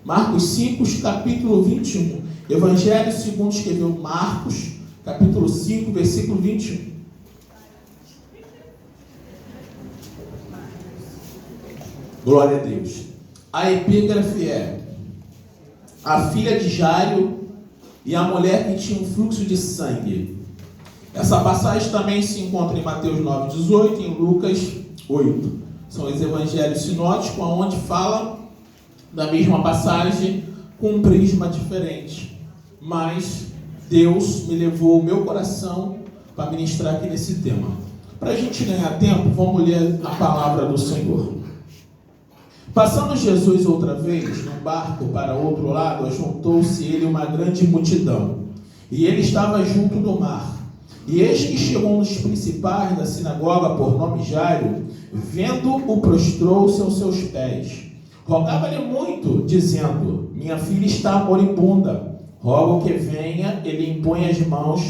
Marcos 5, capítulo 21. Evangelho segundo escreveu Marcos, capítulo 5, versículo 21. Glória a Deus. A epígrafe é: a filha de Jairo e a mulher que tinha um fluxo de sangue. Essa passagem também se encontra em Mateus 9,18 e em Lucas 8. São os evangelhos sinóticos, onde fala da mesma passagem com um prisma diferente. Mas Deus me levou o meu coração para ministrar aqui nesse tema. Para a gente ganhar tempo, vamos ler a palavra do Senhor. Passando Jesus outra vez num barco para outro lado, ajuntou-se ele uma grande multidão, e ele estava junto do mar. E eis que chegou um dos principais da sinagoga, por nome Jairo, vendo-o, prostrou-se aos seus pés. Rogava-lhe muito, dizendo: minha filha está moribunda, rogo que venha e lhe imponha as mãos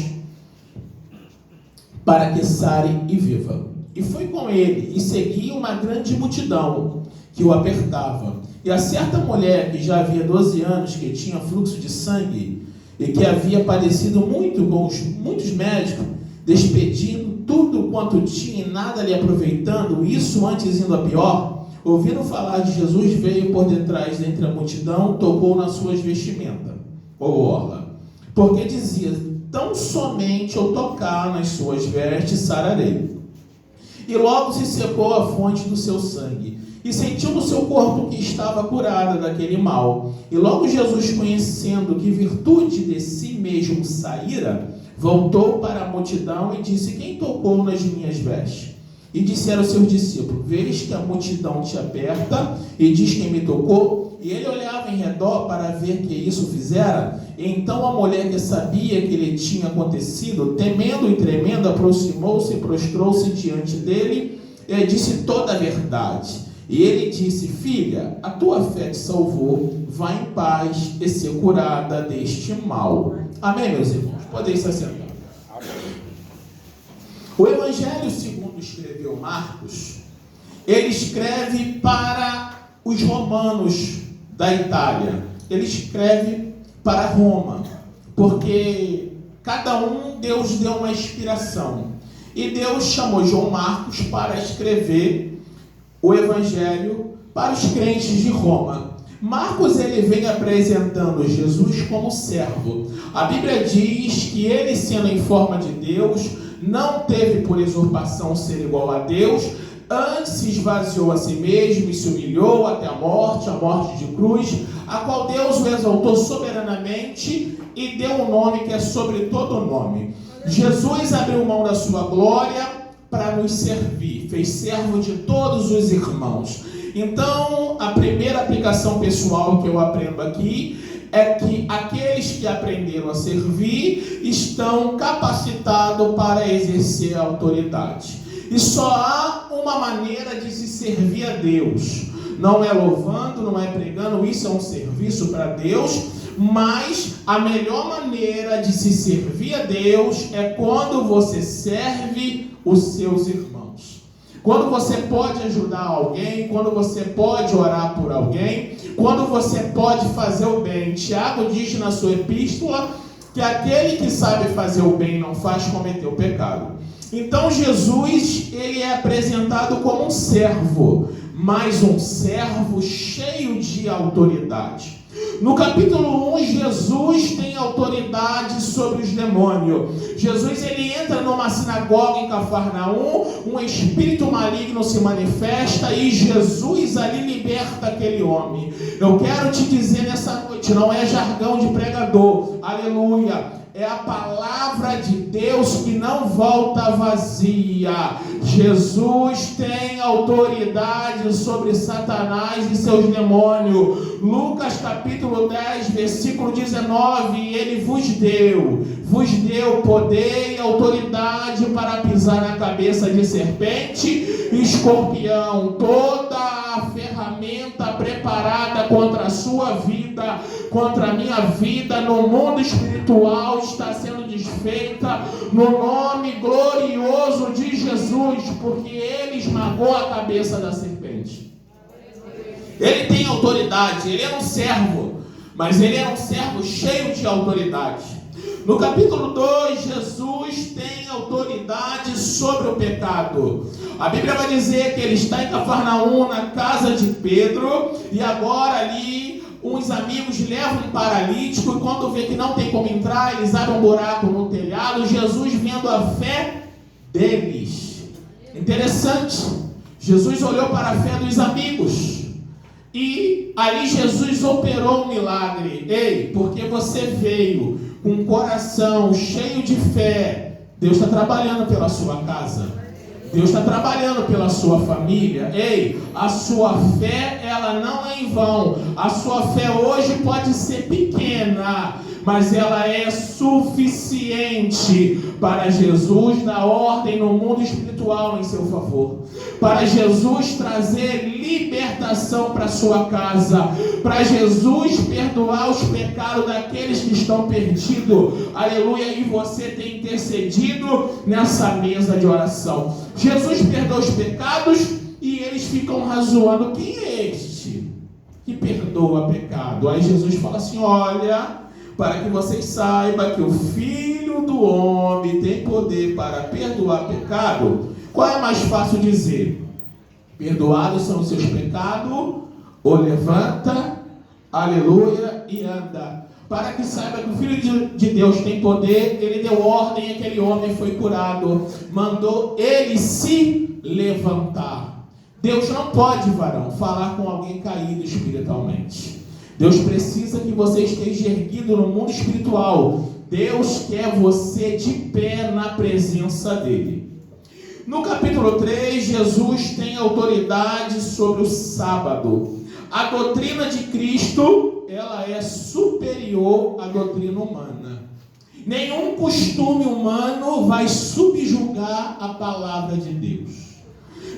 para que sare e viva. E foi com ele, e seguia uma grande multidão que o apertava. E a certa mulher que já havia 12 anos, que tinha fluxo de sangue, e que havia padecido muito com muitos médicos, despedindo tudo quanto tinha e nada lhe aproveitando, isso antes indo a pior, ouvindo falar de Jesus, veio por detrás dentre a multidão, tocou nas suas vestimentas, ou orla, porque dizia: tão somente eu tocar nas suas vestes, sararei. E logo se secou a fonte do seu sangue, e sentiu no seu corpo que estava curada daquele mal. E logo Jesus, conhecendo que virtude de si mesmo saíra, voltou para a multidão e disse: quem tocou nas minhas vestes? E disseram aos seus discípulos: vês que a multidão te aperta e diz: quem me tocou? E ele olhava em redor para ver que isso fizera. E então a mulher, que sabia que lhe tinha acontecido, temendo e tremendo, aproximou-se e prostrou-se diante dele e disse toda a verdade. E ele disse: filha, a tua fé te salvou, vá em paz e ser curada deste mal. Amém, meus irmãos? Podem se assentar. O Evangelho segundo escreveu Marcos, ele escreve para os romanos da Itália. Ele escreve para Roma, porque cada um, Deus deu uma inspiração. E Deus chamou João Marcos para escrever o Evangelho para os crentes de Roma. Marcos, ele vem apresentando Jesus como servo. A Bíblia diz que ele, sendo em forma de Deus, não teve por usurpação ser igual a Deus, antes se esvaziou a si mesmo e se humilhou até a morte de cruz, a qual Deus o exaltou soberanamente e deu um nome que é sobre todo nome. Jesus abriu mão da sua glória para nos servir, fez servo de todos os irmãos. Então, a primeira aplicação pessoal que eu aprendo aqui é que aqueles que aprenderam a servir estão capacitados para exercer a autoridade. E só há uma maneira de se servir a Deus. Não é louvando, não é pregando, isso é um serviço para Deus, mas a melhor maneira de se servir a Deus é quando você serve os seus irmãos. Quando você pode ajudar alguém, quando você pode orar por alguém, quando você pode fazer o bem. Tiago diz na sua epístola que aquele que sabe fazer o bem não faz cometer o pecado. Então Jesus, ele é apresentado como um servo, mas um servo cheio de autoridade. No capítulo 1, Jesus tem autoridade sobre os demônios. Jesus, ele entra numa sinagoga em Cafarnaum, um espírito maligno se manifesta e Jesus ali liberta aquele homem. Eu quero te dizer nessa noite, não é jargão de pregador, aleluia. É a palavra de Deus que não volta vazia. Jesus tem autoridade sobre Satanás e seus demônios. Lucas capítulo 10, versículo 19. Ele vos deu poder e autoridade para pisar na cabeça de serpente e escorpião. Toda a ferramenta preparada contra a sua vida, contra a minha vida, no mundo espiritual, está sendo desfeita no nome glorioso de Jesus, porque ele esmagou a cabeça da serpente. Ele tem autoridade, ele era um servo, mas ele era um servo cheio de autoridade. No capítulo 2, Jesus tem autoridade sobre o pecado. A Bíblia vai dizer que ele está em Cafarnaum, na casa de Pedro, e agora ali uns amigos levam um paralítico, e quando vê que não tem como entrar, eles abrem um buraco no telhado. Jesus, vendo a fé deles, interessante, Jesus olhou para a fé dos amigos, e ali Jesus operou um milagre. Ei, porque você veio com um coração cheio de fé, Deus está trabalhando pela sua casa. Deus está trabalhando pela sua família. Ei, a sua fé, ela não é em vão. A sua fé hoje pode ser pequena, mas ela é suficiente para Jesus dar ordem no mundo espiritual em seu favor. Para Jesus trazer libertação para a sua casa. Para Jesus perdoar os pecados daqueles que estão perdidos. Aleluia, e você tem intercedido nessa mesa de oração. Jesus perdoa os pecados e eles ficam razoando: quem é este que perdoa pecado? Aí Jesus fala assim: olha, para que vocês saibam que o Filho do Homem tem poder para perdoar pecado. Qual é mais fácil dizer? Perdoados são os seus pecados, ou levanta, aleluia, e anda. Para que saiba que o Filho de Deus tem poder, ele deu ordem, aquele homem foi curado, mandou ele se levantar. Deus não pode, varão, falar com alguém caído espiritualmente. Deus precisa que você esteja erguido no mundo espiritual. Deus quer você de pé na presença dele. No capítulo 3, Jesus tem autoridade sobre o sábado. A doutrina de Cristo, ela é superior à doutrina humana. Nenhum costume humano vai subjugar a palavra de Deus.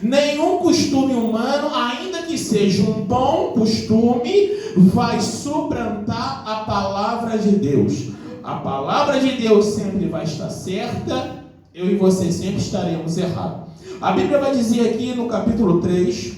Nenhum costume humano, ainda que seja um bom costume, vai suplantar a palavra de Deus. A palavra de Deus sempre vai estar certa, eu e você sempre estaremos errados. A Bíblia vai dizer aqui no capítulo 3,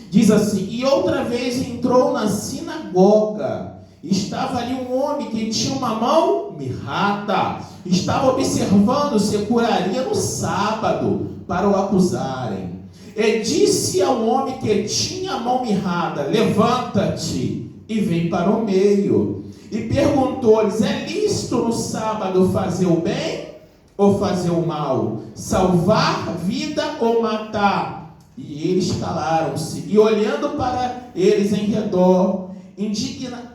diz assim: e outra vez entrou na sinagoga, estava ali um homem que tinha uma mão mirrada, estava observando se curaria no sábado, para o acusarem. E disse ao homem que tinha a mão mirrada: levanta-te e vem para o meio. E perguntou-lhes: é lícito no sábado fazer o bem ou fazer o mal? Salvar vida ou matar? E eles calaram-se, e olhando para eles em redor,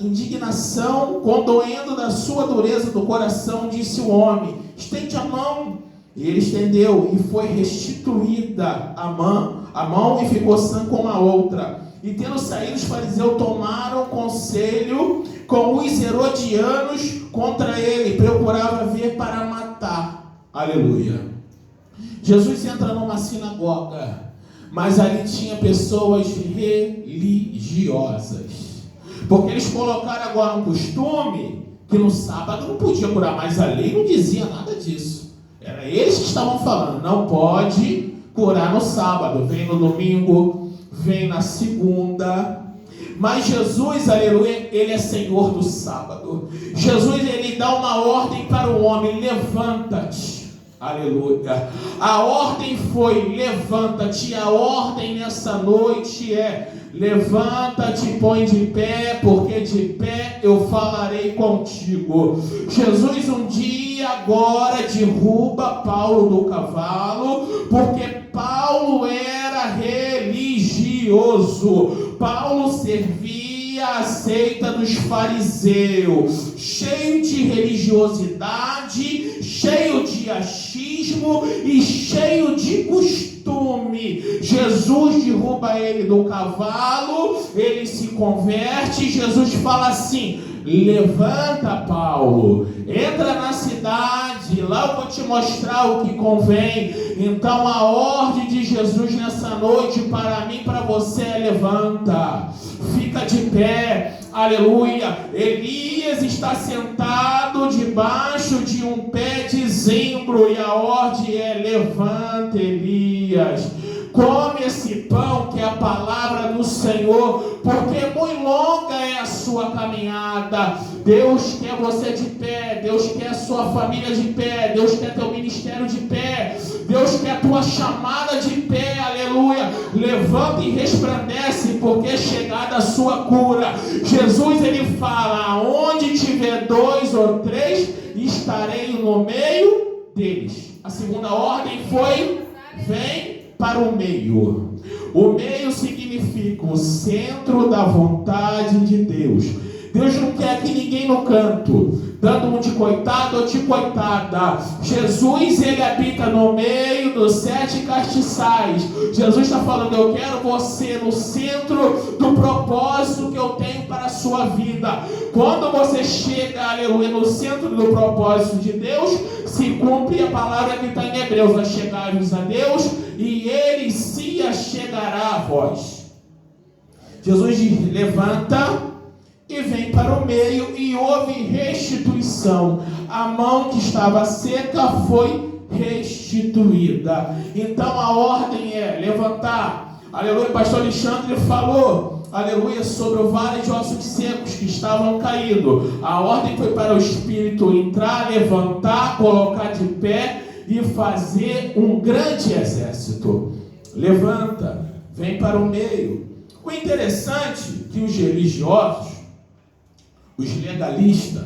indignação, condoendo da sua dureza do coração, disse o homem: estende a mão. E ele estendeu, e foi restituída a mão, e ficou sã como a outra. E tendo saído, os fariseus tomaram conselho com os herodianos contra ele, procurava ver para matar. Aleluia. Jesus entra numa sinagoga, mas ali tinha pessoas religiosas, porque eles colocaram agora um costume que no sábado não podia curar, mas a lei não dizia nada disso. Era eles que estavam falando: não pode curar no sábado, vem no domingo, vem na segunda. Mas Jesus, aleluia, ele é Senhor do sábado. Jesus, ele dá uma ordem para o homem: levanta-te. Aleluia. A ordem foi: levanta-te. A ordem nessa noite é: levanta-te, põe de pé, porque de pé eu falarei contigo. Jesus um dia agora derruba Paulo do cavalo, porque Paulo era religioso. Paulo servia a seita dos fariseus, cheio de religiosidade, cheio de achismo e cheio de costume. Jesus derruba ele do cavalo, ele se converte. Jesus fala assim: levanta, Paulo, entra na cidade, lá eu vou te mostrar o que convém. Então a ordem de Jesus nessa noite para mim, para você é: levanta, fica de pé. Aleluia. Elias está sentado debaixo de um pé de zimbro, e a ordem é: levanta, Elias. come esse pão que é a palavra do Senhor, porque muito longa é a sua caminhada. Deus quer você de pé, Deus quer a sua família de pé, Deus quer teu ministério de pé, Deus quer a tua chamada de pé, aleluia. Levanta e resplandece, porque é chegada a sua cura. Jesus, ele fala: aonde tiver 2 ou 3, estarei no meio deles. A segunda ordem foi: vem para o meio. O meio significa o centro da vontade de Deus. Deus não quer que ninguém no canto, dando um de coitado ou de coitada. Jesus, ele habita no meio dos 7 castiçais. Jesus está falando: eu quero você no centro do propósito que eu tenho para a sua vida. Quando você chega, aleluia, no centro do propósito de Deus, se cumpre a palavra que está em Hebreus: achegai-vos a Deus e ele se achegará a vós. Jesus diz: levanta e vem para o meio, e houve restituição. A mão que estava seca foi restituída. Então a ordem é levantar. Aleluia. Pastor Alexandre falou, aleluia, sobre o vale de ossos secos que estavam caídos. A ordem foi para o Espírito entrar, levantar, colocar de pé e fazer um grande exército. Levanta, vem para o meio. O interessante é que os religiosos, os legalistas,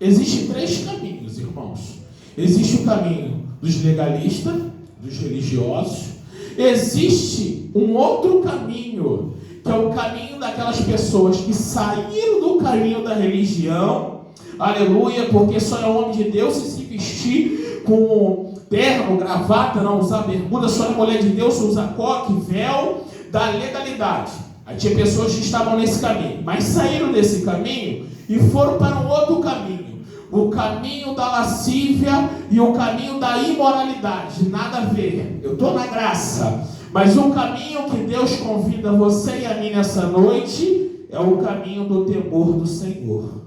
existem 3 caminhos, irmãos. Existe o caminho dos legalistas, dos religiosos. Existe um outro caminho, que é o caminho daquelas pessoas que saíram do caminho da religião, aleluia, porque só é homem de Deus e se vestir com terno, gravata, não usar bermuda, só é mulher de Deus, usa coque, véu, da legalidade. Aí tinha pessoas que estavam nesse caminho, mas saíram desse caminho e foram para um outro caminho. O caminho da lascívia e o caminho da imoralidade. Nada a ver. Eu estou na graça. Mas o caminho que Deus convida você e a mim nessa noite é o caminho do temor do Senhor.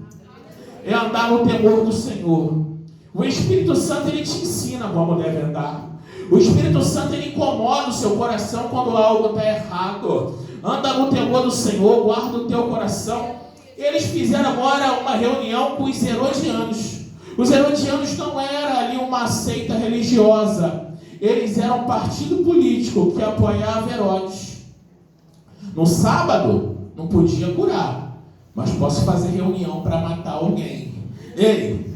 É andar no temor do Senhor. O Espírito Santo, ele te ensina como deve andar. O Espírito Santo, ele incomoda o seu coração quando algo está errado. Anda no temor do Senhor, guarda o teu coração. Eles fizeram agora uma reunião com os herodianos. Os herodianos não eram ali uma seita religiosa. Eles eram um partido político que apoiava Herodes. No sábado, não podia curar, mas posso fazer reunião para matar alguém. Ei,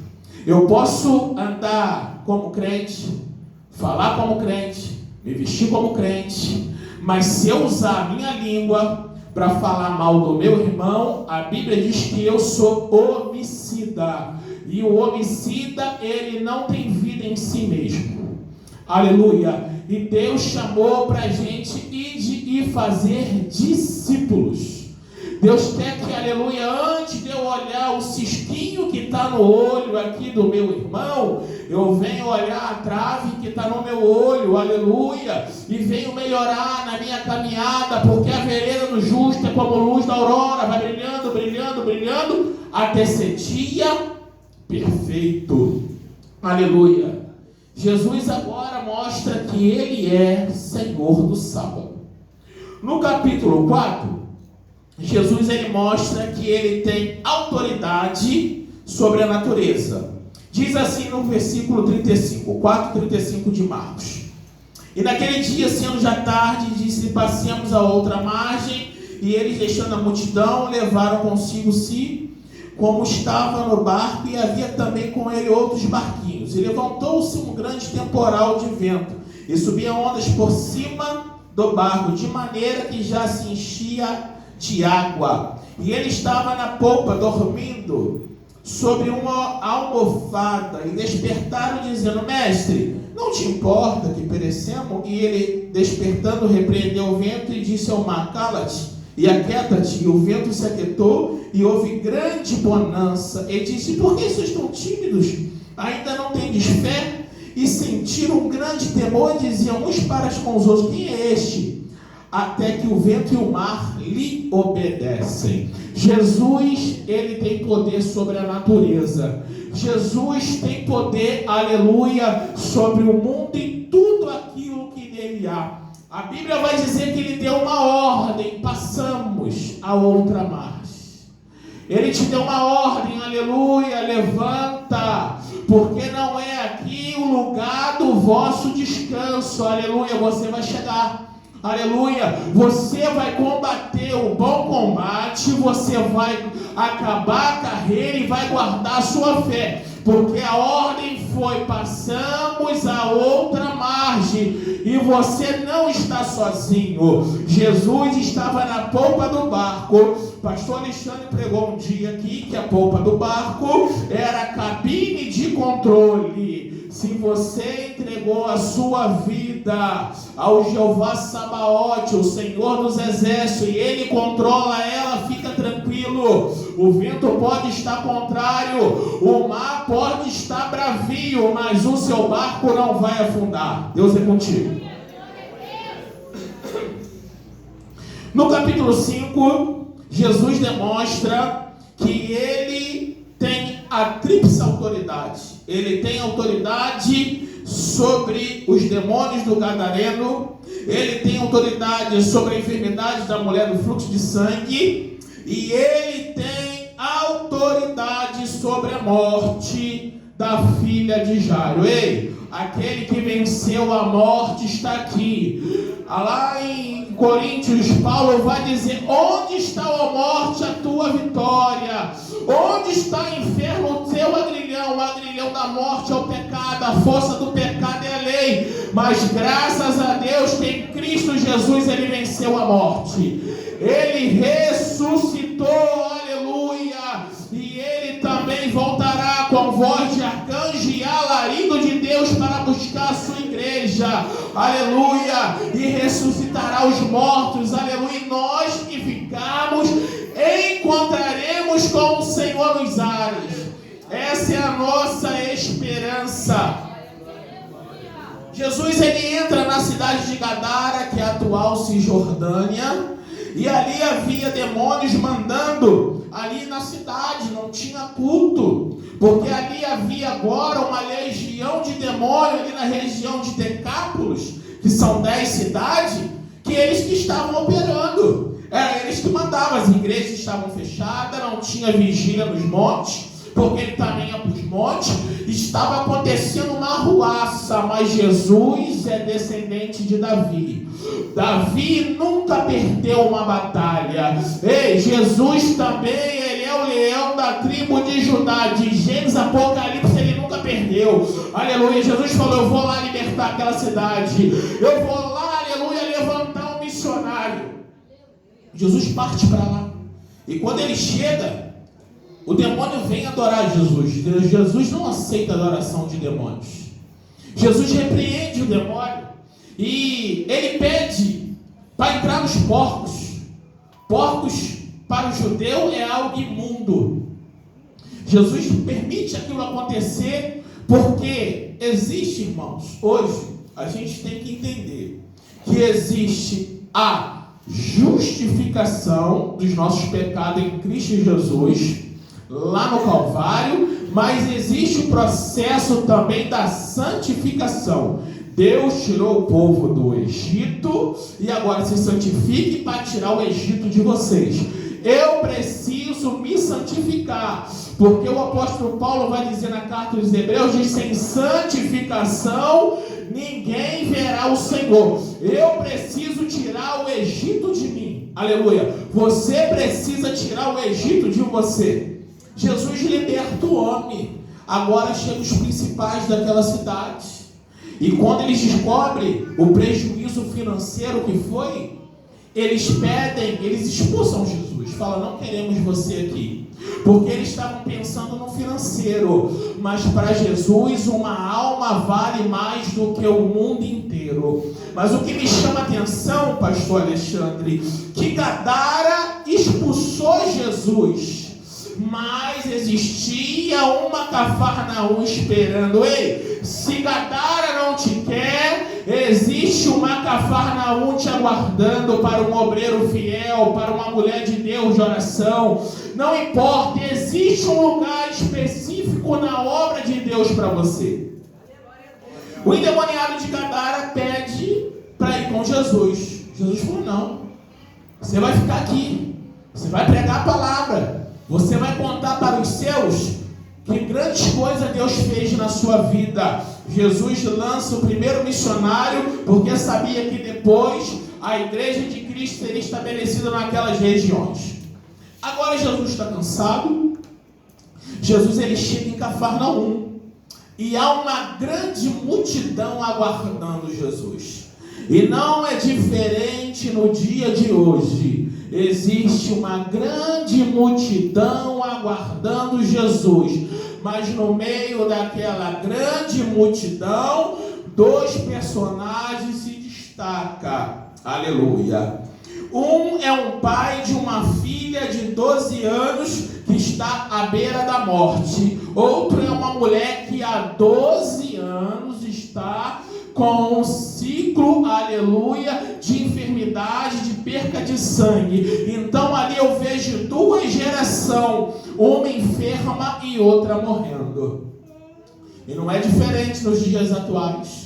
eu posso andar como crente, falar como crente, me vestir como crente, mas se eu usar a minha língua para falar mal do meu irmão, a Bíblia diz que eu sou homicida. E o homicida, ele não tem vida em si mesmo. Aleluia. E Deus chamou para a gente ir e fazer discípulos. Deus quer que, aleluia, antes de eu olhar o cisquinho que está no olho aqui do meu irmão, eu venho olhar a trave que está no meu olho, aleluia, e venho melhorar na minha caminhada, porque a vereda do justo é como luz da aurora, vai brilhando, brilhando, brilhando, até ser dia perfeito. Aleluia. Jesus agora mostra que ele é Senhor do sábado. No capítulo 4, Jesus, ele mostra que ele tem autoridade sobre a natureza. Diz assim no versículo 35, 4:35 de Marcos: e naquele dia, sendo já tarde, disse: passemos a outra margem. E eles, deixando a multidão, levaram consigo como estava no barco, e havia também com ele outros barquinhos. E levantou-se um grande temporal de vento, e subiam ondas por cima do barco, de maneira que já se enchia de água. E ele estava na polpa, dormindo sobre uma almofada. E despertaram, dizendo: mestre, não te importa que perecemos? E ele, despertando, repreendeu o vento e disse ao mar: cala-te e aquieta-te. E o vento se aquietou, e houve grande bonança. E disse: por que sois tão tímidos? Ainda não tendes fé? E sentiram um grande temor, e diziam uns para com os outros: quem é este? Até que o vento e o mar lhe obedecem. Jesus, ele tem poder sobre a natureza. Jesus tem poder, aleluia, sobre o mundo e tudo aquilo que nele há. A Bíblia vai dizer que ele deu uma ordem, passamos a outra margem. Ele te deu uma ordem, aleluia, levanta, porque não é aqui o lugar do vosso descanso, aleluia, você vai chegar, aleluia, você vai combater o bom combate, você vai acabar a carreira e vai guardar a sua fé, porque a ordem foi, passamos a outra margem, e você não está sozinho. Jesus estava na polpa do barco. Pastor Alexandre pregou um dia aqui que a polpa do barco era a cabine de controle. Se você entregou a sua vida ao Jeová Sabaote, o Senhor dos Exércitos, e Ele controla ela, fica tranquilo. O vento pode estar contrário, o mar pode estar bravio, mas o seu barco não vai afundar. Deus é contigo. No capítulo 5, Jesus demonstra que Ele tem a tríplice autoridade. Ele tem autoridade sobre os demônios do gadareno, Ele tem autoridade sobre a enfermidade da mulher do fluxo de sangue, e Ele tem autoridade sobre a morte da filha de Jairo. Ei, aquele que venceu a morte está aqui. Lá em Coríntios, Paulo vai dizer: onde está, ó morte, a tua vitória? Onde está, inferno, o teu agrilhão? O agrilhão da morte é o pecado, a força do pecado é a lei. Mas graças a Deus que em Cristo Jesus Ele venceu a morte. Ele ressuscitou, aleluia. E Ele também voltará com voz de arcanjo e alarido de Deus para buscar a sua igreja, aleluia, e ressuscitará os mortos, aleluia, e nós que ficarmos encontraremos com o Senhor nos ares. Essa é a nossa esperança. Jesus, ele entra na cidade de Gadara, que é a atual Cisjordânia, e ali havia demônios mandando ali na cidade, não tinha culto, porque ali havia agora uma legião de demônios ali na região de Decápolis, que são 10 cidades, que eles que estavam operando, eram eles que mandavam, as igrejas estavam fechadas, não tinha vigília nos montes, porque ele também ia para os montes, estava acontecendo uma arruaça, mas Jesus é descendente de Davi. Davi nunca perdeu uma batalha. Ei, Jesus também, ele é o leão da tribo de Judá, de Gênesis, Apocalipse, ele nunca perdeu. Aleluia, Jesus falou: eu vou lá libertar aquela cidade, eu vou lá, aleluia, levantar um missionário. Jesus parte para lá, e quando ele chega, o demônio vem adorar Jesus. Jesus não aceita a adoração de demônios. Jesus repreende o demônio e ele pede para entrar nos porcos. Porcos para o judeu é algo imundo. Jesus permite aquilo acontecer porque existe, irmãos, hoje a gente tem que entender que existe a justificação dos nossos pecados em Cristo Jesus, lá no Calvário, mas existe o processo também da santificação. Deus tirou o povo do Egito e agora se santifique para tirar o Egito de vocês. Eu preciso me santificar, porque o apóstolo Paulo vai dizer na carta dos Hebreus, diz: sem santificação ninguém verá o Senhor. Eu preciso tirar o Egito de mim, aleluia. Você precisa tirar o Egito de você. Jesus liberta o homem. Agora chegam os principais daquela cidade, e quando eles descobrem o prejuízo financeiro que foi, eles pedem, eles expulsam Jesus, falam: não queremos você aqui, porque eles estavam pensando no financeiro, mas para Jesus uma alma vale mais do que o mundo inteiro. Mas o que me chama a atenção, pastor Alexandre, que Gadara expulsou Jesus, mas existia uma Cafarnaum esperando. Ei, se Gadara não te quer, existe uma Cafarnaum te aguardando para um obreiro fiel, para uma mulher de Deus de oração. Não importa, existe um lugar específico na obra de Deus para você. O endemoniado de Gadara pede para ir com Jesus. Jesus falou: não, você vai ficar aqui, você vai pregar a palavra, você vai contar para os seus que grandes coisas Deus fez na sua vida. Jesus lança o primeiro missionário, porque sabia que depois a igreja de Cristo seria estabelecida naquelas regiões. Agora Jesus está cansado. Jesus ele chega em Cafarnaum e há uma grande multidão aguardando Jesus. E não é diferente no dia de hoje. Existe uma grande multidão aguardando Jesus, mas no meio daquela grande multidão, dois personagens se destacam. Aleluia. Um é um pai de uma filha de 12 anos que está à beira da morte. Outro é uma mulher que há 12 anos está com um ciclo, aleluia, de enfermidade, de perca de sangue. Então ali eu vejo duas gerações, uma enferma e outra morrendo. E não é diferente nos dias atuais.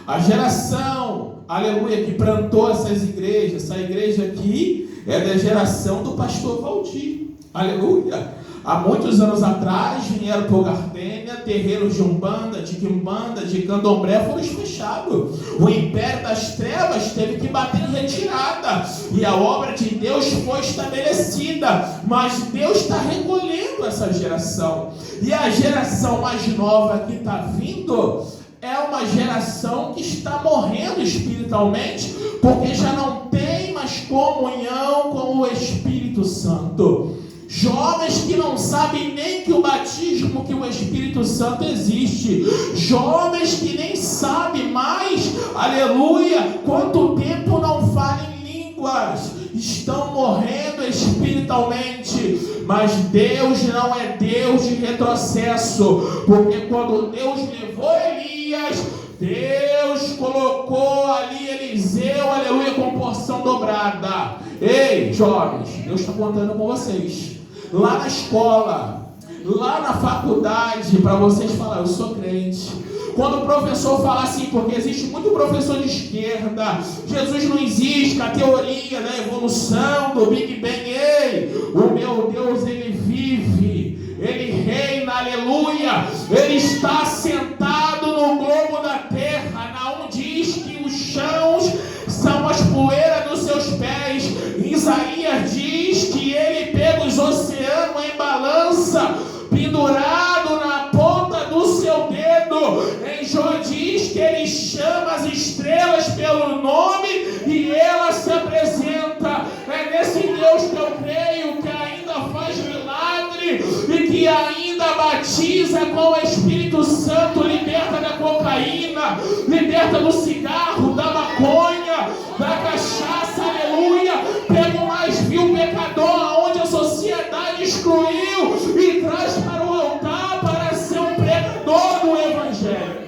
A geração, aleluia, que plantou essas igrejas, essa igreja aqui é da geração do pastor Valdir, aleluia. Há muitos anos atrás vieram por Gardênia, terreiros de Umbanda, de Quimbanda, de Candomblé foram fechados. O império das trevas teve que bater em retirada e a obra de Deus foi estabelecida, mas Deus está recolhendo essa geração. E a geração mais nova que está vindo é uma geração que está morrendo espiritualmente, porque já não tem mais comunhão com o Espírito Santo. Jovens que não sabem nem que o batismo, que o Espírito Santo existe. Jovens que nem sabem mais, aleluia, quanto tempo não falam em línguas. Estão morrendo espiritualmente. Mas Deus não é Deus de retrocesso, porque quando Deus levou Elias, Deus colocou ali Eliseu, aleluia, com porção dobrada. Ei, jovens, Deus está contando com vocês. Lá na escola, lá na faculdade, para vocês falar: eu sou crente. Quando o professor fala assim, porque existe muito professor de esquerda, Jesus não existe, a teoria da evolução, do Big Bang. Ei, o meu Deus, ele vive, ele reina, aleluia, ele está sentado no globo da terra, não diz que os chãos são as poeiras dos seus pés. Isaías diz que ele pega os oceanos em balança, pendurado na ponta do seu dedo. Em Jó diz que ele chama as estrelas pelo nome e ela se apresenta. É nesse Deus que eu creio, que ainda faz milagre e que ainda batiza com o Espírito Santo, liberta da cocaína, liberta do cigarro, da maconha, da cachaça, aleluia. Pega o mais vil pecador, onde a sociedade excluiu, e traz para o altar para ser um pregador do Evangelho.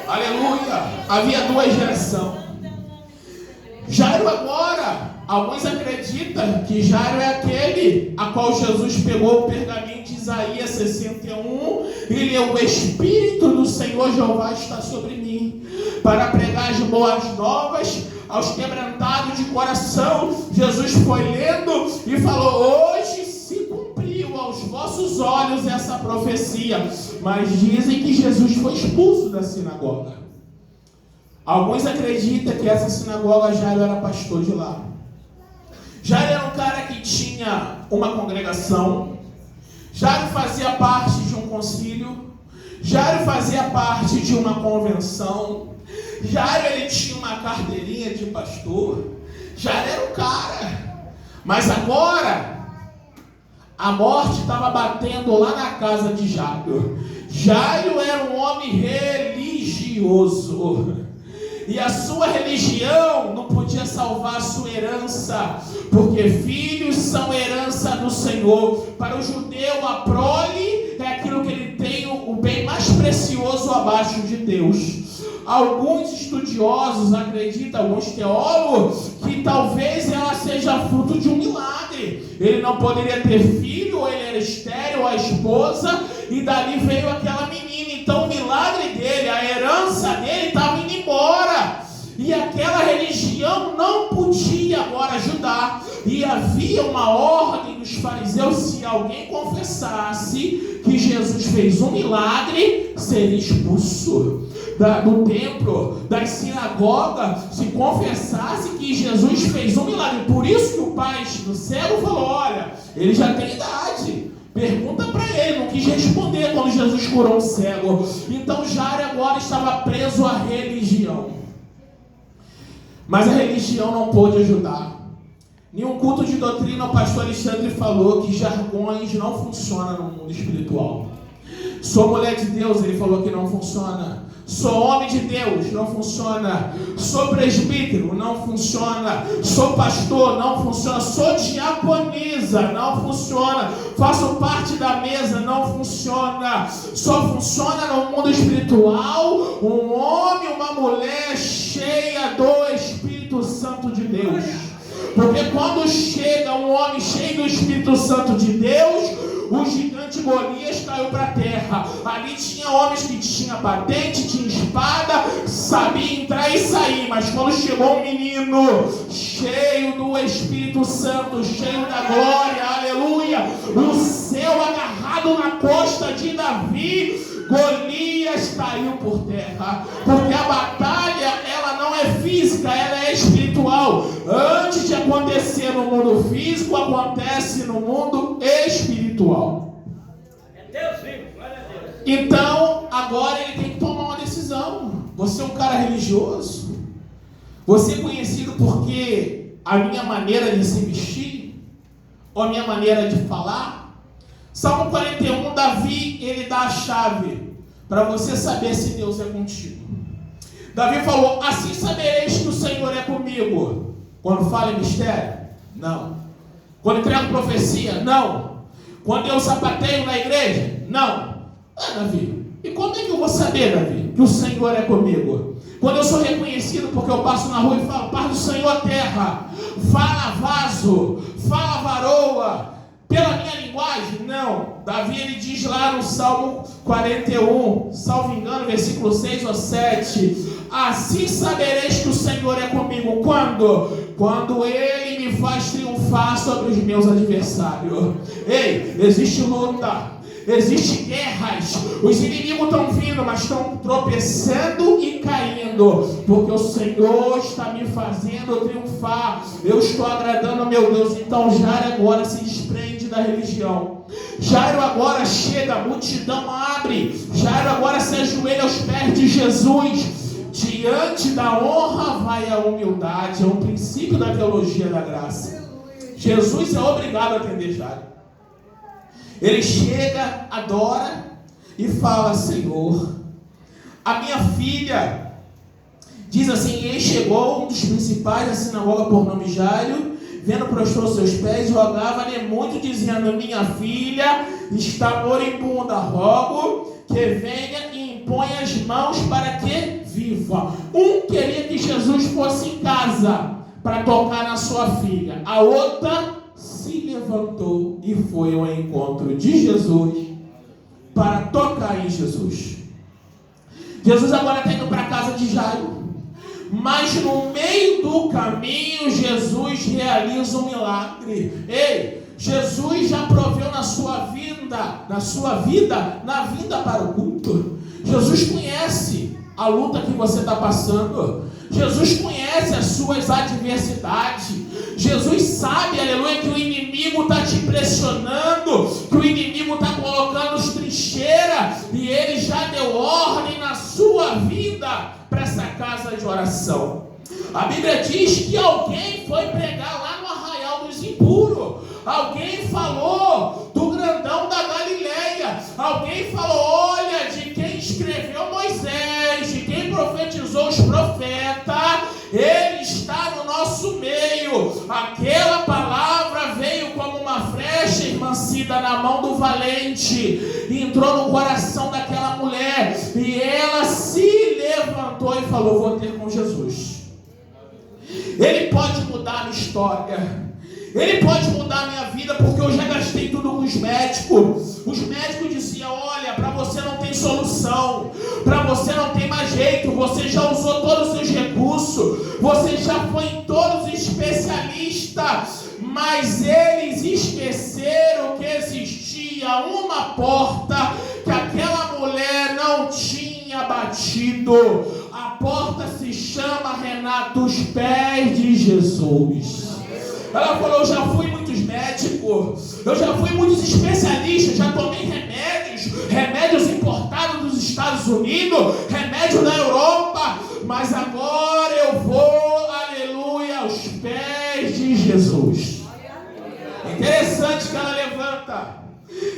Aleluia. Havia duas gerações. Jairo agora, alguns acreditam que Jairo é aquele a qual Jesus pegou o pergaminho de Isaías 61 e leu: o Espírito do Senhor Jeová está sobre mim, para pregar as boas novas aos quebrantados de coração. Jesus foi lendo e falou: hoje se cumpriu aos vossos olhos essa profecia. Mas dizem que Jesus foi expulso da sinagoga. Alguns acreditam que essa sinagoga Jairo era pastor de lá. Jairo era um cara que tinha uma congregação. Jairo fazia parte de um concílio. Jairo fazia parte de uma convenção. Jairo ele tinha uma carteirinha de pastor. Jairo era um cara. Mas agora a morte estava batendo lá na casa de Jairo. Jairo era um homem religioso. E a sua religião não podia salvar a sua herança, porque filhos são herança do Senhor. Para o judeu, a prole é aquilo que ele tem, o bem mais precioso abaixo de Deus. Alguns estudiosos acreditam, alguns teólogos, que talvez ela seja fruto de um milagre. Ele não poderia ter filho, ou ele era estéril, a esposa, e dali veio aquela menina. Então o milagre dele, a herança dele estava indo embora. E aquela religião não podia agora ajudar. E havia uma ordem dos fariseus: se alguém confessasse que Jesus fez um milagre, seria expulso do templo, das sinagogas, se confessasse que Jesus fez um milagre. Por isso que o pai do cego falou: olha, ele já tem idade, pergunta para ele. Não quis responder quando Jesus curou o cego. Então Jairo agora estava preso à religião. Mas a religião não pôde ajudar. Em um culto de doutrina, o pastor Alexandre falou que jargões não funcionam no mundo espiritual. Sou mulher de Deus, ele falou que não funciona. Sou homem de Deus, não funciona. Sou presbítero, não funciona. Sou pastor, não funciona. Sou diaconisa, não funciona. Faço parte da mesa, não funciona. Só funciona no mundo espiritual um homem, uma mulher cheia do Espírito Santo de Deus. Porque quando chega um homem cheio do Espírito Santo de Deus, o gigante Golias caiu para a terra. Ali tinha homens que tinham patente, tinha espada, sabia entrar e sair. Mas quando chegou um menino cheio do Espírito Santo, cheio da glória, aleluia, o céu agarrado na costa de Davi, Golias caiu por terra. Porque a batalha, ela não é física, ela é espiritual. Antes de acontecer no mundo físico, acontece no mundo espiritual. É Deus vivo, glória a Deus. Então, agora ele tem que tomar uma decisão. Você é um cara religioso? Você é conhecido porque a minha maneira de se vestir? Ou a minha maneira de falar? Salmo 41, Davi, ele dá a chave para você saber se Deus é contigo. Davi falou: assim sabereis que o Senhor é comigo. Quando fala em mistério? Não. Quando entrego profecia? Não. Quando eu sapateio na igreja? Não. Davi, e como é que eu vou saber, Davi, que o Senhor é comigo? Quando eu sou reconhecido porque eu passo na rua e falo: paz do Senhor, terra, fala vaso, fala varoa, pela minha linguagem? Não. Davi, ele diz lá no Salmo 41, salvo engano, versículo 6 ou 7: assim sabereis que o Senhor é comigo. Quando ele me faz triunfar sobre os meus adversários. Ei, existe luta, existe guerras, os inimigos estão vindo, mas estão tropeçando e caindo, porque o Senhor está me fazendo triunfar. Eu estou agradando meu Deus. Então Jairo agora se desprende da religião. Jairo agora chega, a multidão abre, Jairo agora se ajoelha aos pés de Jesus. Diante da honra vai a humildade. É um princípio da teologia da graça. Jesus é obrigado a atender Jairo. Ele chega, adora e fala: Senhor, a minha filha, diz assim, e chegou um dos principais da sinagoga por nome Jairo, vendo, prostrou seus pés, rogava-lhe muito, dizendo: minha filha está moribunda, rogo que venha e imponha as mãos para que viva. Um queria que Jesus fosse em casa para tocar na sua filha. A outra se levantou e foi ao encontro de Jesus para tocar em Jesus. Jesus agora está indo para a casa de Jairo, mas no meio do caminho Jesus realiza um milagre. Ei, Jesus já proveu na sua vida, na vinda para o culto. Jesus conhece a luta que você está passando. Jesus conhece as suas adversidades. Jesus sabe, aleluia, que o inimigo está te pressionando, que o inimigo está colocando os trincheiras, e ele já deu ordem na sua vida para essa casa de oração. A Bíblia diz que alguém foi pregar lá no Arraial dos Impuros. Alguém falou do grandão da Galileia. Alguém falou: olha, de quem escreveu Moisés, de quem profetizou os profetas, ele está no nosso meio. Aquela palavra veio como uma flecha irmancida na mão do valente, e entrou no coração daquela mulher, e ela se levantou e falou: vou ter com Jesus. Ele pode mudar a minha história. Ele pode mudar a minha vida, porque eu já gastei tudo com os médicos. Os médicos diziam: olha, para você não tem solução, para você não tem mais jeito, você já usou todos os seus recursos, você já foi em todos os especialistas, mas eles esqueceram que existia uma porta que aquela mulher não tinha batido. A porta se chama, Renato, os pés de Jesus. Ela falou: eu já fui muitos médicos, eu já fui muitos especialistas, já tomei remédios importados dos Estados Unidos, remédio da Europa, mas agora eu vou, aleluia, aos pés de Jesus. É interessante que ela levanta,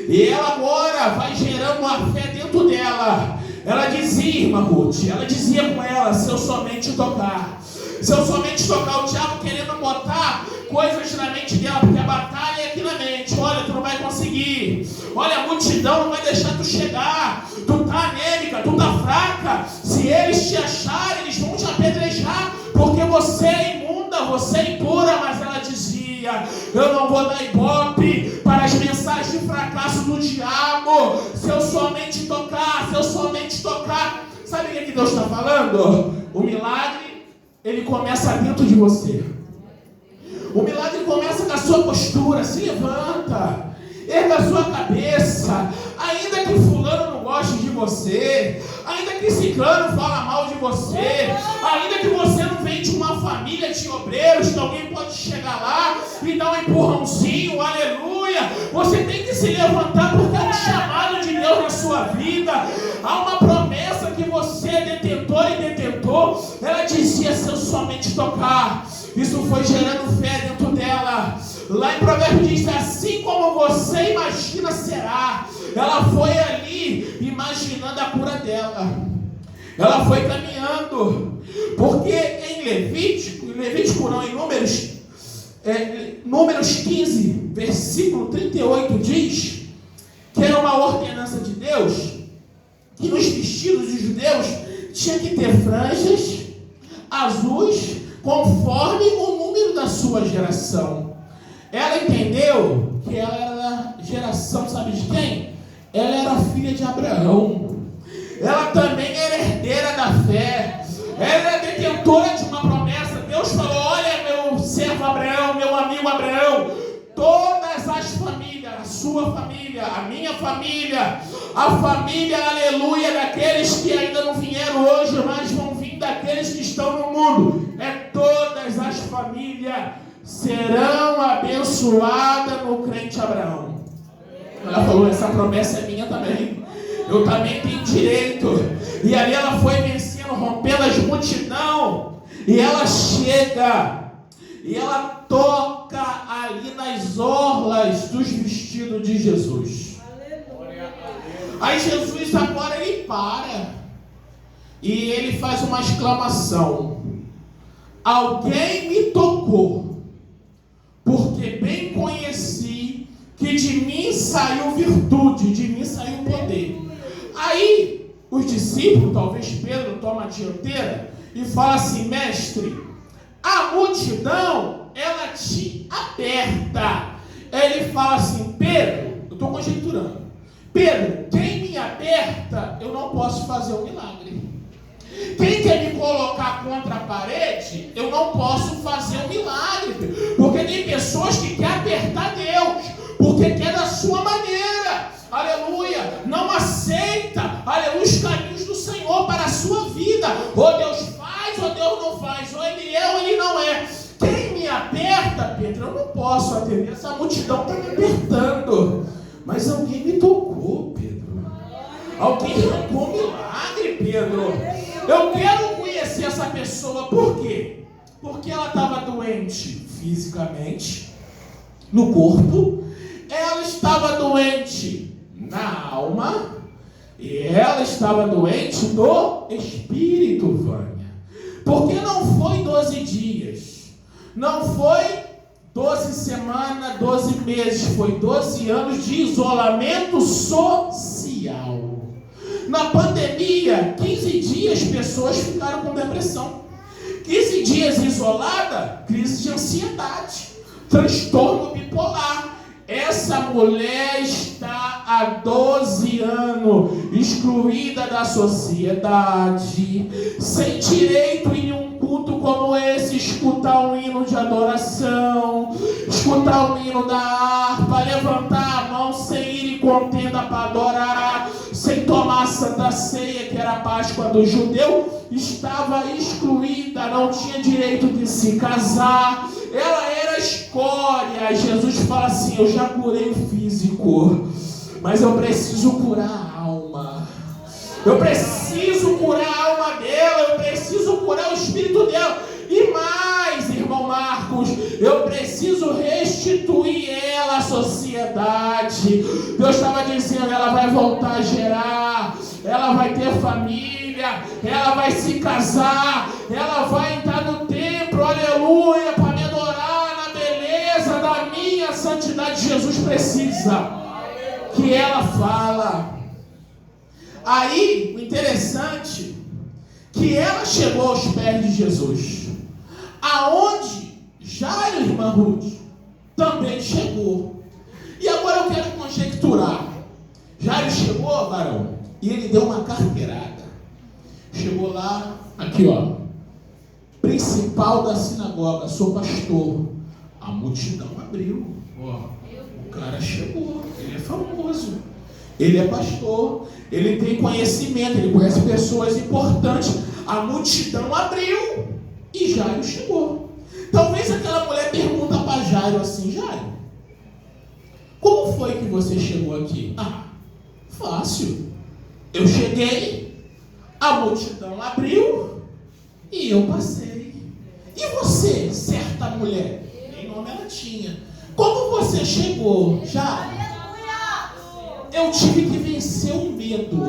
e ela agora vai gerando uma fé dentro dela. Ela dizia, irmã Ruth, ela dizia com ela: se eu somente tocar, o diabo querendo botar coisas na mente dela, porque a batalha é aqui na mente. Olha, tu não vai conseguir, olha, a multidão não vai deixar tu chegar, tu tá anêmica, tu tá fraca, se eles te acharem, eles vão te apedrejar, porque você é imunda, você é impura. Mas ela dizia: eu não vou dar ibope para as mensagens de fracasso do diabo, se eu somente tocar. Sabe o que Deus está falando? O milagre, ele começa dentro de você. O milagre começa com a sua postura. Se levanta, erga a sua cabeça. Ainda que fulano não goste de você, ainda que ciclano fala mal de você, ainda que você não vem de uma família de obreiros, que alguém pode chegar lá e dar um empurrãozinho, aleluia. Você tem que se levantar, porque é um chamado de Deus na sua vida. Há uma promessa que você é detentor e detentor. Ela dizia: se eu somente tocar. Isso foi gerando fé dentro dela. Lá em Provérbios diz: assim como você imagina será. Ela foi ali imaginando a cura dela. Ela foi caminhando. Porque em Números 15, versículo 38 diz que era uma ordenança de Deus, que nos vestidos dos judeus tinha que ter franjas azuis, conforme o número da sua geração. Ela entendeu que ela era da geração, sabe de quem? Ela era filha de Abraão. Ela também era herdeira da fé. Ela era detentora de uma promessa. Deus falou: olha, meu servo Abraão, meu amigo Abraão, todas as famílias, a sua família, a minha família, a família, aleluia, daqueles que ainda não vieram hoje, mas vão vir daqueles que estão no mundo, todas as famílias serão abençoadas no crente Abraão. Ela falou: essa promessa é minha também, eu também tenho direito. E ali ela foi vencendo, rompendo as multidão, e ela chega e ela toca ali nas orlas dos vestidos de Jesus. Aí Jesus agora ele para e ele faz uma exclamação: alguém me tocou, porque bem conheci que de mim saiu virtude, de mim saiu poder. Aí os discípulos, talvez Pedro, toma a dianteira e fala assim: mestre, a multidão, ela te aperta. Ele fala assim: Pedro, eu estou conjecturando, Pedro, quem me aperta, eu não posso fazer um milagre. Quem quer me colocar contra a parede, eu não posso fazer um milagre. Porque tem pessoas que querem apertar Deus, porque quer da sua maneira, aleluia, não aceita, aleluia, os caminhos do Senhor para a sua vida. Ou Deus faz, ou Deus não faz, ou Ele é, ou Ele não é. Quem me aperta, Pedro, eu não posso atender, essa multidão está me apertando. Mas alguém me tocou, Pedro. Alguém arrancou um milagre, Pedro. Eu quero conhecer essa pessoa. Por quê? Porque ela estava doente fisicamente, no corpo. Ela estava doente na alma. E ela estava doente no espírito, Vânia. Porque não foi 12 dias. Não foi 12 semanas, 12 meses. Foi 12 anos de isolamento social. Na pandemia, 15 dias pessoas ficaram com depressão. 15 dias isolada, crise de ansiedade, transtorno bipolar. Essa mulher está há 12 anos excluída da sociedade, sem direito em um culto como esse, escutar um hino de adoração, escutar um hino da harpa, levantar a mão sem ir em contenda para adorar, sem tomar a Santa Ceia, que era a Páscoa do judeu, estava excluída, não tinha direito de se casar, ela era escória. Jesus fala assim: eu já curei o físico, mas eu preciso curar a alma. Eu preciso curar a alma dela, eu preciso curar o espírito dela. E mais, irmão Marcos, eu preciso restituir ela à sociedade. Deus estava dizendo: ela vai voltar a gerar, ela vai ter família, ela vai se casar, ela vai entrar no templo, aleluia, para me adorar na beleza da minha santidade. Jesus precisa que ela fala. Aí, o interessante, que ela chegou aos pés de Jesus, aonde Jairo, irmã Ruth, também chegou. E agora eu quero conjecturar. Jairo chegou, varão, e ele deu uma carteirada. Chegou lá, aqui ó, principal da sinagoga, sou pastor. A multidão abriu, ó, o cara chegou, ele é famoso. Ele é pastor, ele tem conhecimento, ele conhece pessoas importantes. A multidão abriu e Jairo chegou. Talvez aquela mulher pergunta para Jairo assim: Jairo, como foi que você chegou aqui? Ah, fácil. Eu cheguei, a multidão abriu e eu passei. E você, certa mulher? Nem nome ela tinha. Como você chegou, Jairo? Eu tive que vencer o medo.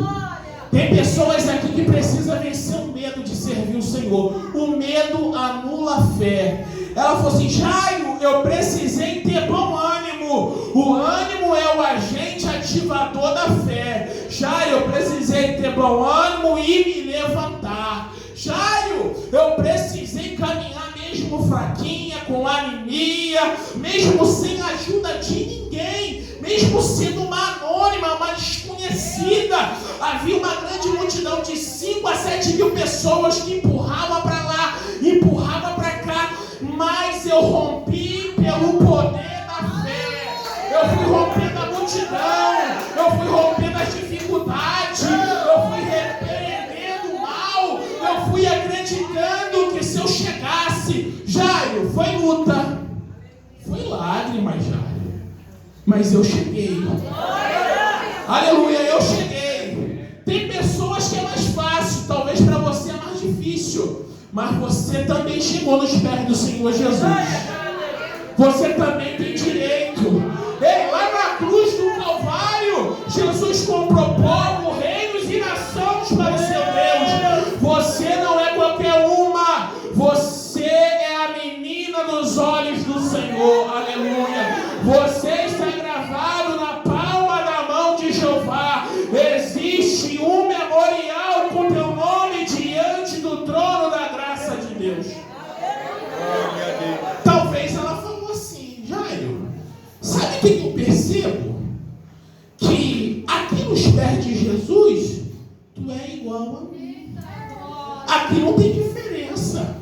Tem pessoas aqui que precisam vencer o medo de servir o Senhor. O medo anula a fé. Ela falou assim: Jairo, eu precisei ter bom ânimo. O ânimo é o agente ativador da fé. Jairo, eu precisei ter bom ânimo e me levantar. Jairo, eu precisei caminhar mesmo fraquinha, com anemia, mesmo sem ajuda de ninguém, mesmo sendo uma anônima, uma desconhecida. Havia uma grande multidão de 5 a 7 mil pessoas que empurrava para lá, empurrava para cá, mas eu rompi pelo poder da fé. Eu fui rompendo a multidão, eu fui rompendo as dificuldades, eu fui repreendendo o mal, eu fui acreditando que se eu chegasse, Jairo, foi luta, foi lágrimas, Jairo, mas eu cheguei. Aleluia, eu cheguei. Tem pessoas que é mais fácil, talvez para você é mais difícil, mas você também chegou nos pés do Senhor Jesus. Você também tem direito. Ei, lá na cruz do Calvário, Jesus comprou povo, reinos e nações para o seu Deus. Você não é qualquer uma. Você é a menina dos olhos do Senhor. Aleluia. Você está gravado na palma da mão de Jeová. Existe um memorial com teu nome diante do trono da graça de Deus. Talvez ela falou assim: Jairo, sabe o que eu percebo? Que aqui nos pés de Jesus, tu é igual a mim. Aqui não tem diferença.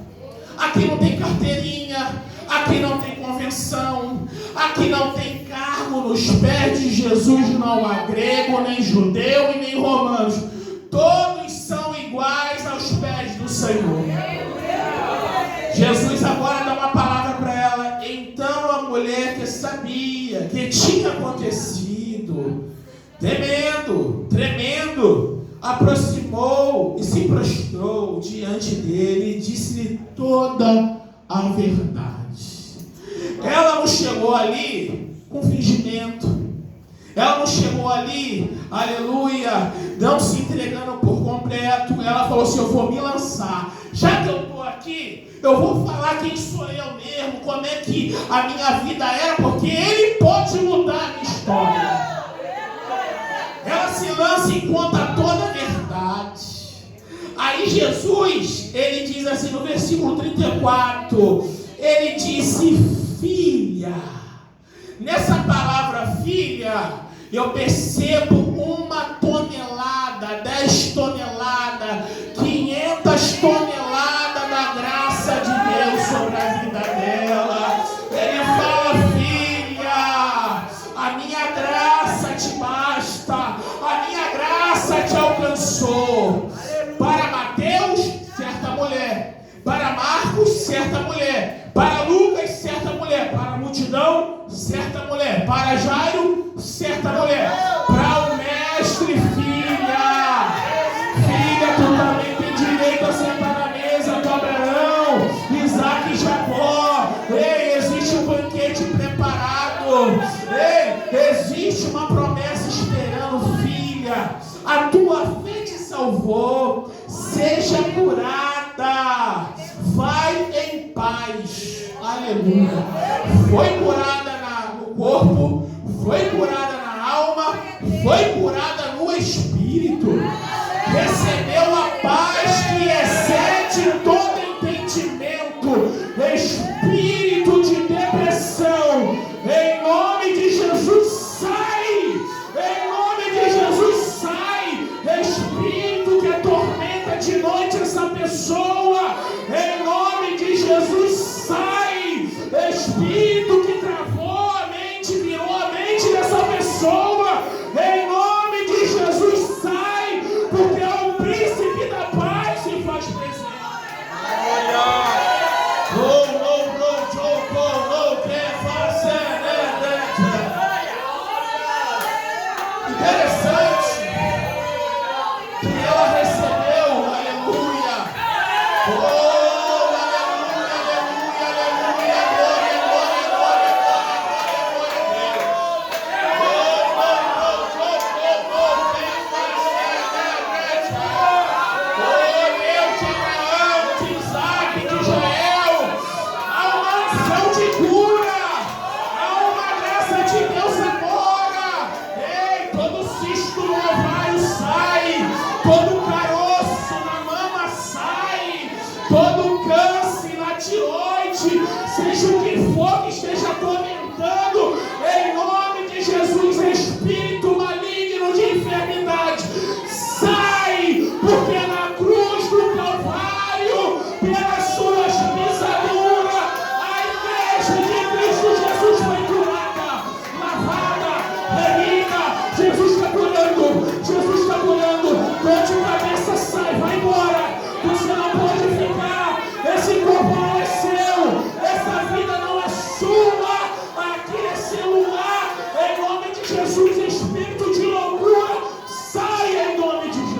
Aqui não tem carteirinha. Aqui não tem convenção. Aqui não tem cargo. Nos pés de Jesus não há grego, nem judeu e nem romanos. Todos são iguais aos pés do Senhor. Jesus agora dá uma palavra para ela. Então a mulher que sabia que tinha acontecido, tremendo, aproximou e se prostrou diante dele e disse-lhe toda a verdade. Ela não chegou ali com fingimento. Ela não chegou ali, aleluia, não se entregando por completo. Ela falou assim: eu vou me lançar. Já que eu estou aqui, eu vou falar quem sou eu mesmo, como é que a minha vida era, porque Ele pode mudar a minha história. Ela se lança e conta toda a verdade. Aí Jesus, ele diz assim no versículo 34, ele disse: filha. Nessa palavra filha, eu percebo 1 tonelada, 10 toneladas, 500 toneladas da graça de certa mulher. Para Jairo, certa mulher. Para o mestre, filha. Filha, tu também tem direito a sentar na mesa com Abraão, Isaac e Jacó. Ei, existe um banquete preparado. Ei, existe uma promessa esperando, filha. A tua fé te salvou. Seja curada. Vai em paz. Aleluia. Foi curada no corpo, foi curada na alma, foi curada no espírito. Recebeu a paz que excede todo entendimento. Espírito de depressão, em nome de Jesus, sai. Em nome de Jesus, sai. Espírito que atormenta de noite essa pessoa, em nome de Jesus, sai. Espírito que travou a mente, virou a mente dessa pessoa, em nome de Jesus, sai, porque é o príncipe da paz se faz presente. Interessante que ela recebeu, aleluia. Seja o que for que esteja atormentando, em nome de Jesus, espírito maligno de enfermidade, sai, porque na cruz do Calvário, pelas suas pisaduras, a igreja de Cristo Jesus foi curada, lavada, remida. Jesus está curando, Jesus está curando. Dor de cabeça, sai, vai embora. Você não pode ficar. Esse corpo não é seu. Essa vida não é sua. Aqui é seu lugar. Em nome de Jesus, espírito de loucura, sai em nome de Jesus.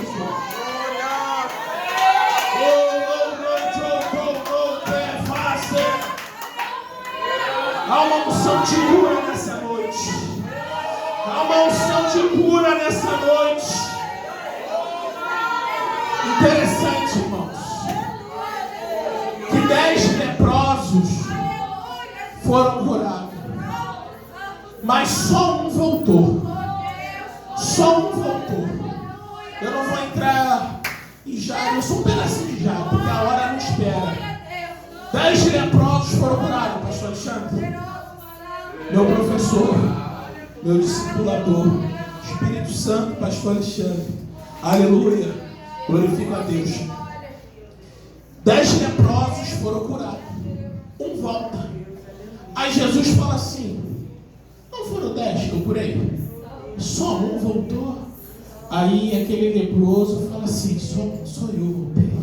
Há uma unção de cura nessa noite. Há uma unção de cura nessa noite. Interessante, irmãos, que 10 leprosos foram curados, mas só um voltou. Só um voltou. Eu não vou entrar em Jairo, eu sou um pedacinho de Jairo, porque a hora não espera. 10 leprosos foram curados, pastor Alexandre, meu professor, meu discipulador, Espírito Santo, pastor Alexandre. Aleluia, glorifico a Deus. 10 leprosos foram curados, um volta. Aí Jesus fala assim: não foram 10 que eu curei? Só um voltou. Aí aquele leproso fala assim: só eu voltei.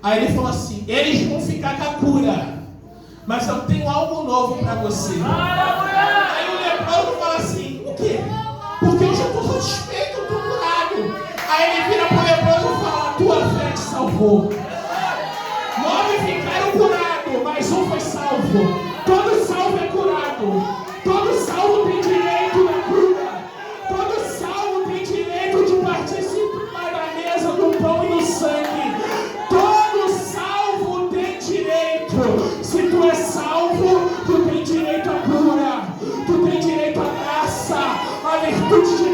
Aí ele falou assim: eles vão ficar com a cura, mas eu tenho algo novo para você. Aí o leproso fala assim: o quê? Porque eu já estou satisfeito, eu estou curado. Aí ele vira para o leproso e fala: a tua fé te salvou. 9 ficaram curados, mas um foi salvo. Todo salvo é curado. Todo salvo tem direito na cura. Todo salvo tem direito de participar da mesa do pão e do sangue. Todo salvo tem direito. Se tu é salvo, tu tem direito à cura. Tu tem direito à graça, à virtude de